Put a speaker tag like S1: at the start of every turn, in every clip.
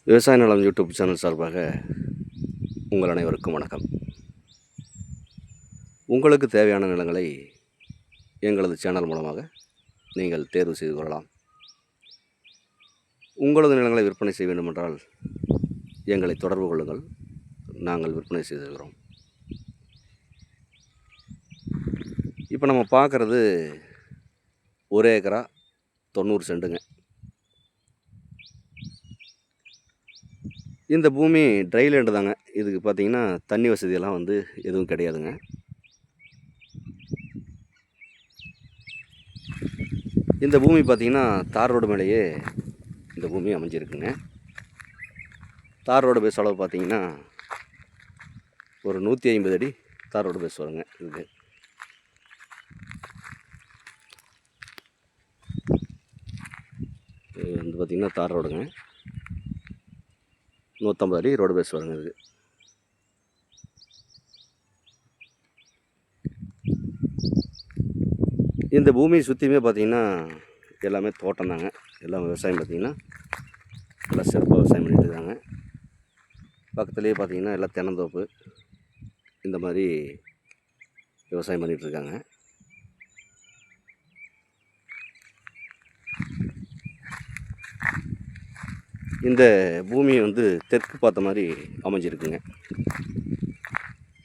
S1: விவசாய நலம் YouTube channel சார்பாக உங்கள் அனைவருக்கும் வணக்கம். உங்களுக்கு தேவையான நிலங்களை எங்களது சேனல் மூலமாக நீங்கள் தேர்வு செய்து கொள்ளலாம். உங்களது நிலங்களை விற்பனை செய்ய வேண்டுமென்றால் எங்களை தொடர்பு கொள்ளுங்கள். நாங்கள் விற்பனை செய்து தருகிறோம். இப்போ நம்ம பார்க்குறது 1 ஏக்கரா 90 சென்ட்டுங்க. இந்த பூமி ட்ரை லேண்டு தாங்க. இதுக்கு பார்த்திங்கன்னா தண்ணி வசதியெல்லாம் எதுவும் கிடையாதுங்க. இந்த பூமி பார்த்திங்கன்னா தார் ரோடு மேலேயே இந்த பூமி அமைஞ்சிருக்குங்க. தார் ரோடு பேஸ் அளவு பார்த்திங்கன்னா ஒரு 150 அடி தார் ரோடு பேஸ் வருங்க. இது பார்த்திங்கன்னா தார் ரோடுங்க. 150 அடி ரோடு பேஸ் வருங்க. இதுக்கு இந்த பூமியை சுற்றியுமே பார்த்திங்கன்னா எல்லாமே தோட்டம் தாங்க. எல்லாம் விவசாயம் பார்த்திங்கன்னா எல்லாம் சிறப்பாக விவசாயம் பண்ணிட்டு இருக்காங்க. பக்கத்துலேயே பார்த்திங்கன்னா எல்லாம் தென்னந்தோப்பு இந்த மாதிரி விவசாயம் பண்ணிகிட்ருக்காங்க. இந்த பூமி தெற்கு பார்த்த மாதிரி அமைஞ்சிருக்குங்க.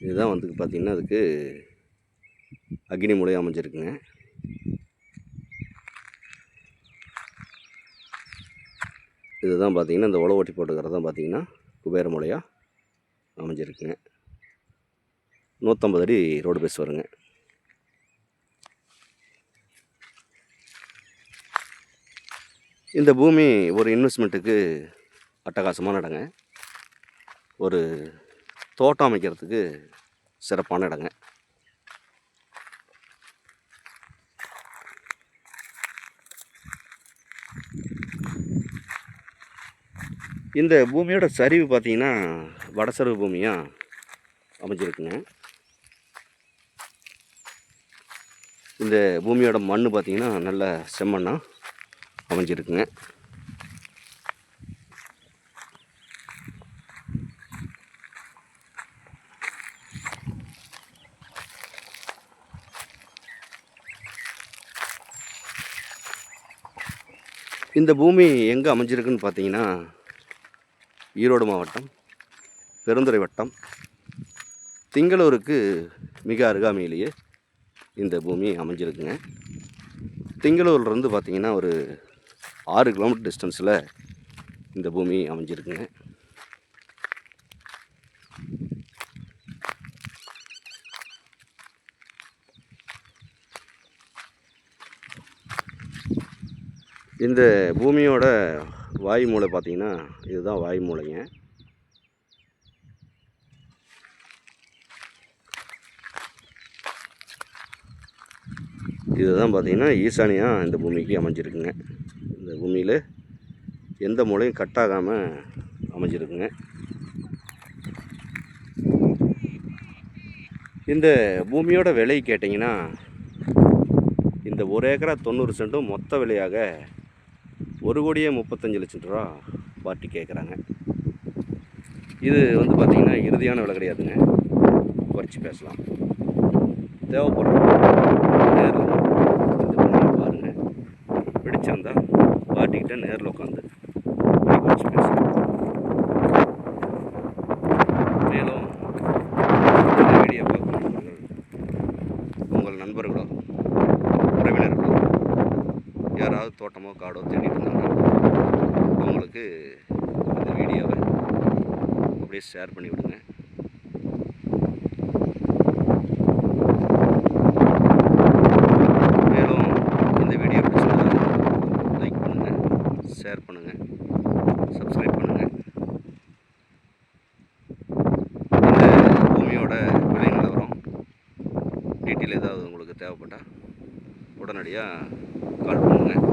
S1: இதுதான் பார்த்திங்கன்னா அதுக்கு அக்னி மூலை அமைஞ்சிருக்குங்க. இதுதான் பார்த்திங்கன்னா இந்த உழவு ஓட்டி போட்டுக்கிறது தான் பார்த்திங்கன்னா குபேர மூலையாக அமைஞ்சிருக்குங்க. 150 அடி ரோடு பேஸ் வருங்க. இந்த பூமி ஒரு இன்வெஸ்ட்மெண்ட்டுக்கு அட்டகாசமான இடங்க. ஒரு தோட்டம் அமைக்கிறதுக்கு சிறப்பான இடங்க. இந்த பூமியோட சரிவு பார்த்திங்கன்னா வடசரிவு பூமியாக அமைஞ்சிருக்குங்க. இந்த பூமியோட மண் பார்த்திங்கன்னா நல்ல செம்மண்ணாக அமைஞ்சிருக்குங்க. இந்த பூமி எங்கே அமைஞ்சிருக்குன்னு பார்த்தீங்கன்னா ஈரோடு மாவட்டம் பெருந்துறை வட்டம் திங்களூருக்கு மிக அருகாமையிலேயே இந்த பூமி அமைஞ்சிருக்குங்க. திங்களூர்லேருந்து பார்த்திங்கன்னா ஒரு 6 கிலோமீட்டர் டிஸ்டன்ஸில் இந்த பூமி அமைஞ்சிருக்குங்க. இந்த பூமியோட வாயு மூலை பார்த்திங்கன்னா இதுதான் வாயு மூலைங்க. இதுதான் பார்த்திங்கன்னா ஈசானியாக இந்த பூமிக்கு அமைஞ்சிருக்குங்க. இந்த பூமியில் எந்த மூலையும் கட்டாகாமல் அமைஞ்சிருக்குங்க. இந்த பூமியோட விலை கேட்டிங்கன்னா இந்த 1 ஏக்கரா 90 சென்ட்டும் மொத்த விலையாக 1,35,00,000 ரூபா பார்ட்டி கேட்குறாங்க. இது பார்த்திங்கன்னா இறுதியான விலை கிடையாதுங்க. குறைச்சி பேசலாம். தேவைப்படுறோம் நேரில் இந்த பூமியை பாருங்கள். பிடிச்சிருந்தா பார்ட்டிக்கிட்ட நேரில் உட்காந்து குறைச்சி பேசலாம். மேலும் இந்த வீடியோ பார்க்கணும் உங்கள் நண்பர்களோ உறவினர்களோ யாராவது தோட்டமோ காடோ தேடிட்டு இருந்தாங்கன்னா அவங்களுக்கு இந்த வீடியோவை அப்படியே ஷேர் பண்ணி விடுங்க. மேலும் இந்த வீடியோ பிடிச்சிருந்தா லைக் பண்ணுங்கள், ஷேர் பண்ணுங்கள், சப்ஸ்கிரைப் பண்ணுங்கள். இந்த பூமியோட விலை நிலவரம் டீட்டெயில் ஏதாவது உங்களுக்கு தேவைப்பட்டால் உடனடியாக கால் பண்ணுங்கள்.